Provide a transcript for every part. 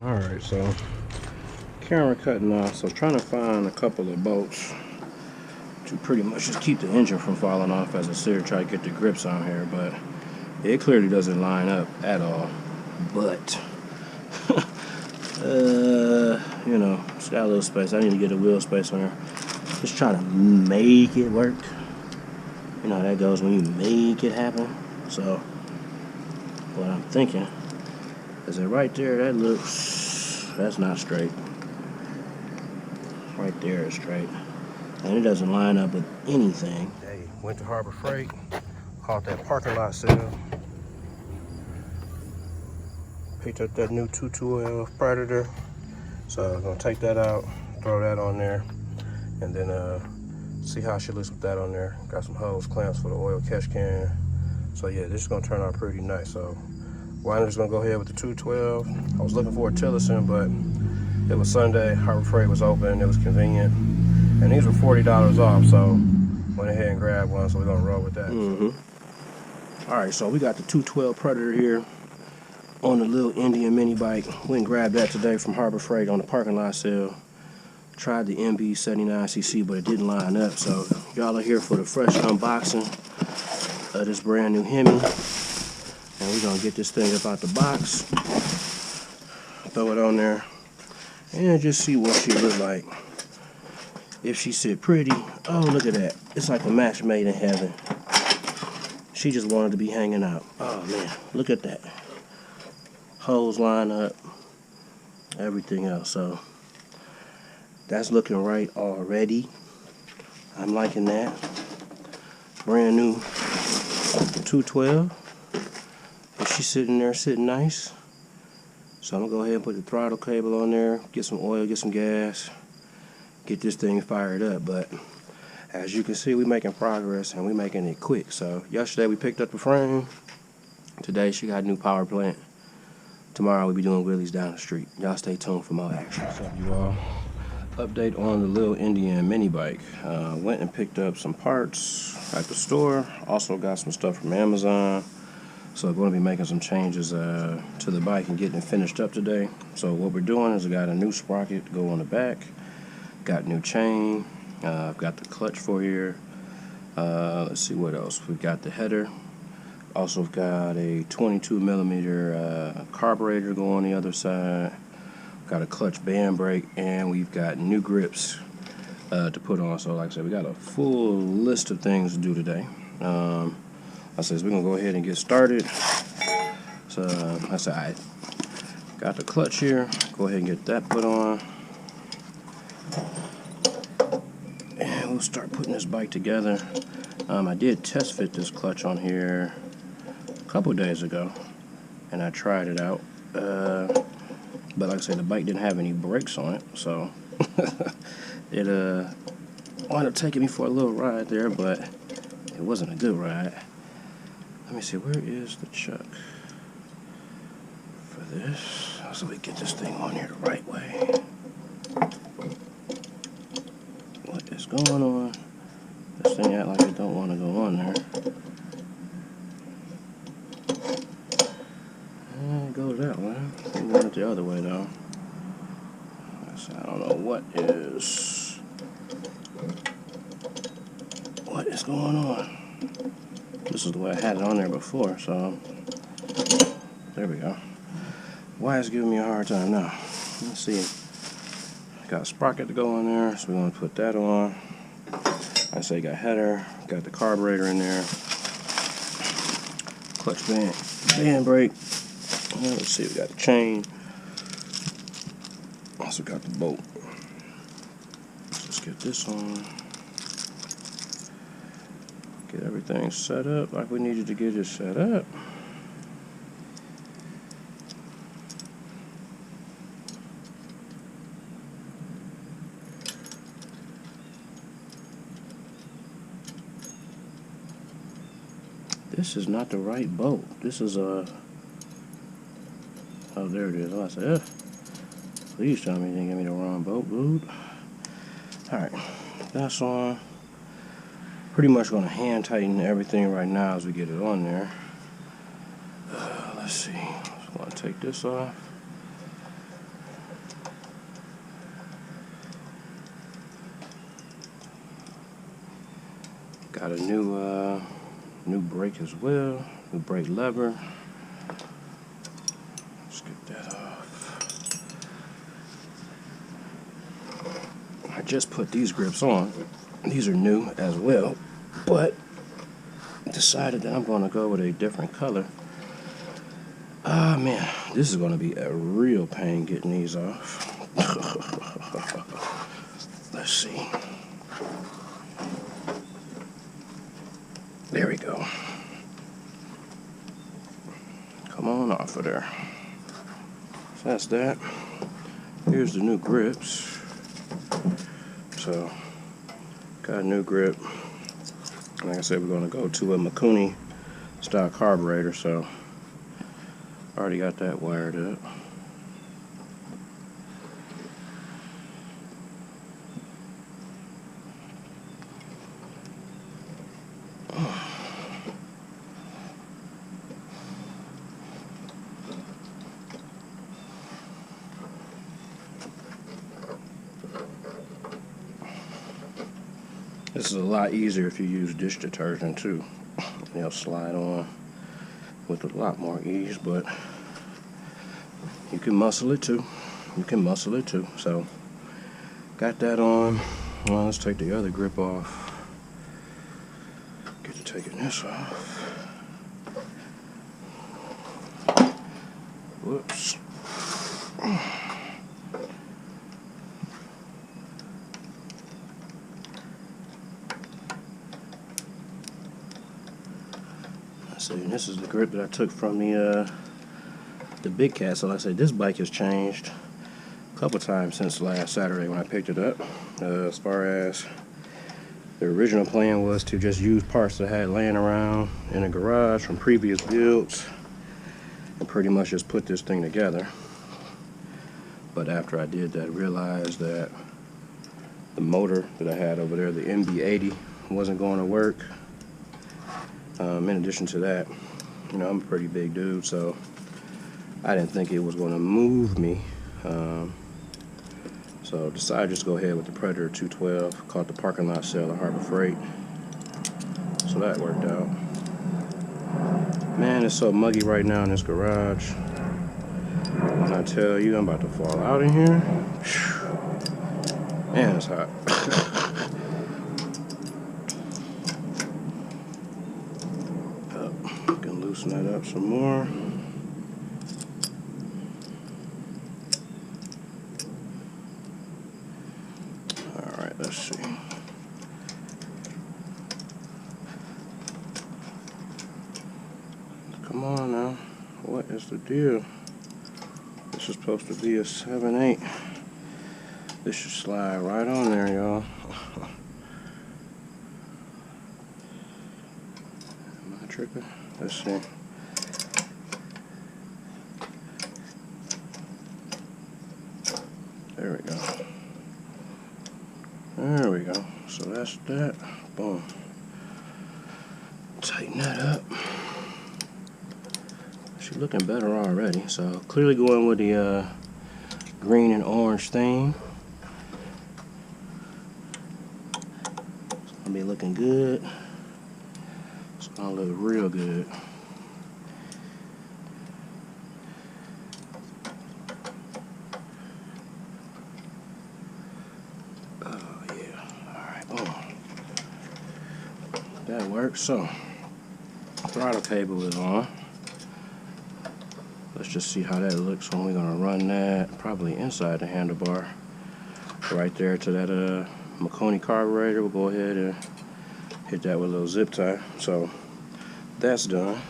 Alright, so camera cutting off, so trying to find a couple of bolts to pretty much just keep the engine from falling off as I sit here try to get the grips on here, but it clearly doesn't line up at all. But you know, it's got a little space. I need to get a wheel space on here. Just trying to make it work. You know how that goes when you make it happen. So what I'm thinking is that right there, that's not straight. Right there is straight. And it doesn't line up with anything. Hey, went to Harbor Freight, caught that parking lot sale. Picked up that new 212 Predator. So I'm gonna take that out, throw that on there, and then see how she looks with that on there. Got some hose clamps for the oil catch can. So yeah, this is gonna turn out pretty nice. So I'm just gonna go ahead with the 212. I was looking for a Tillerson, but it was Sunday, Harbor Freight was open, it was convenient. And these were $40 off, so went ahead and grabbed one, so we're gonna roll with that. All right, so we got the 212 Predator here on the little Indian mini bike. Went and grabbed that today from Harbor Freight on the parking lot sale. Tried the MB79cc, but it didn't line up, so y'all are here for the fresh unboxing of this brand new Hemi. And we're gonna get this thing up out the box, throw it on there, and just see what she look like. If she sit pretty, oh look at that. It's like a match made in heaven. She just wanted to be hanging out. Oh man, look at that. Hose line up, everything else. So that's looking right already. I'm liking that. Brand new 212. And she's sitting there, sitting nice. So I'm gonna go ahead and put the throttle cable on there, get some oil, get some gas, get this thing fired up. But as you can see, we're making progress and we're making it quick. So yesterday we picked up the frame. Today she got a new power plant. Tomorrow we'll be doing wheelies down the street. Y'all stay tuned for more action. What's up, you all? Update on the little Indian mini bike. Went and picked up some parts at the store. Also got some stuff from Amazon. So I'm going to be making some changes to the bike and getting it finished up today. So what we're doing is I got a new sprocket to go on the back. Got new chain. I've got the clutch for here. Let's see what else. We've got the header. Also got a 22 millimeter carburetor going on the other side. Got a clutch band brake, and we've got new grips to put on. So like I said, we got a full list of things to do today. I said we're gonna go ahead and get started. So I said I got the clutch here. Go ahead and get that put on. And we'll start putting this bike together. I did test fit this clutch on here a couple days ago, and I tried it out. But like I said, the bike didn't have any brakes on it, so it wound up taking me for a little ride there, but it wasn't a good ride. Let me see, where is the chuck for this? So we get this thing on here the right way. What is going on? This thing act like it don't want to go on there. And it goes that way. It went the other way though. I don't know what is going on. This is the way I had it on there before, so there we go. Why is it giving me a hard time now? Let's see. Got a sprocket to go on there, so we're gonna put that on. I say got header, got the carburetor in there, clutch band brake. Let's see, we got the chain. Also got the bolt. Let's get this on. Get everything set up like we needed to get it set up. This is not the right bolt. This is a... Oh, there it is. Oh, I said, please tell me you didn't give me the wrong bolt, dude. Alright, that's on. Pretty much going to hand tighten everything right now as we get it on there. Let's see. I'm going to take this off. Got a new brake as well, new brake lever. Let's get that off. I just put these grips on. These are new as well, but decided that I'm going to go with a different color. Ah, man, this is going to be a real pain getting these off. Let's see. There we go. Come on off of there. So that's that. Here's the new grips. So, got a new grip. Like I said, we're going to go to a Mikuni style carburetor, so already got that wired up. This is a lot easier if you use dish detergent too. They'll slide on with a lot more ease, but you can muscle it too. You can muscle it too. So, got that on. Well, let's take the other grip off. Get to taking this off. Whoops. So this is the grip that I took from the Big Cat. So like I said, this bike has changed a couple times since last Saturday when I picked it up. As far as the original plan was to just use parts that I had laying around in a garage from previous builds and pretty much just put this thing together. But after I did that, I realized that the motor that I had over there, the MB80, wasn't going to work. In addition to that, you know, I'm a pretty big dude, so I didn't think it was going to move me. So decided just to go ahead with the Predator 212. Caught the parking lot sale at Harbor Freight. So that worked out. Man, it's so muggy right now in this garage. When I tell you I'm about to fall out in here, man, it's hot. Loosen that up some more. Alright, let's see. Come on now. What is the deal? This is supposed to be a 7/8. This should slide right on there, y'all. Am I tripping? Let's see. There we go. There we go. So that's that. Boom. Tighten that up. She's looking better already. So clearly going with the green and orange theme. It's gonna be looking good. It's gonna look real good. Oh yeah. Alright, boom. That works. So throttle cable is on. Let's just see how that looks when we're gonna run that probably inside the handlebar. Right there to that Mikuni carburetor. We'll go ahead and hit that with a little zip tie. So that's done.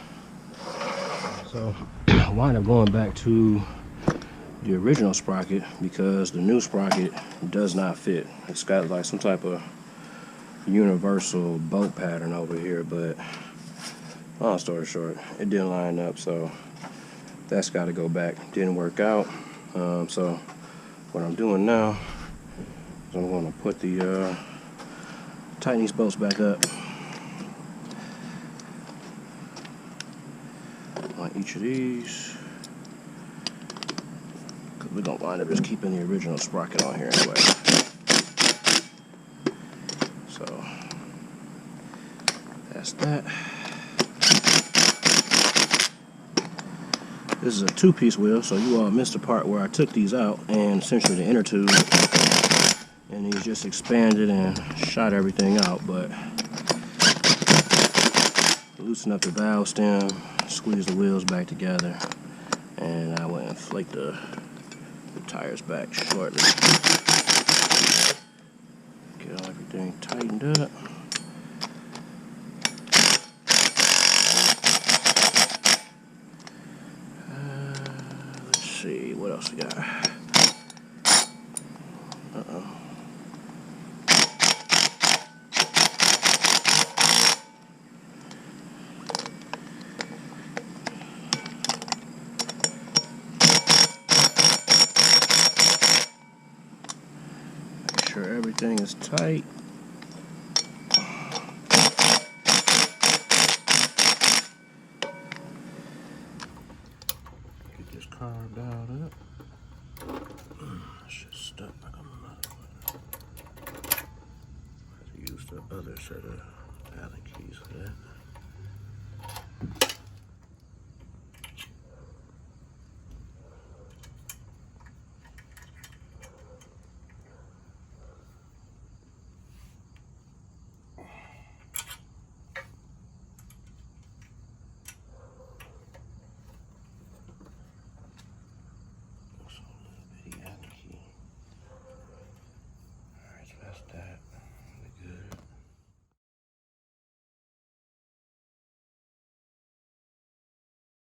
So I wind up going back to the original sprocket because the new sprocket does not fit. It's got like some type of universal bolt pattern over here, but long story short, it didn't line up, so that's got to go back. Didn't work out. So what I'm doing now is I'm going to put the tighten these bolts back up on each of these, because we're going to wind up just keeping the original sprocket on here anyway. So That's that. This is a two-piece wheel, so you all missed the part where I took these out and essentially the inner tube, and these just expanded and shot everything out. But loosen up the valve stem, squeeze the wheels back together, and I will inflate the tires back shortly. Get everything tightened up. Let's see, what else we got? Make sure everything is tight. Get this car dialed up. I should stuck like a mother. I have to use the other set of Allen keys for that.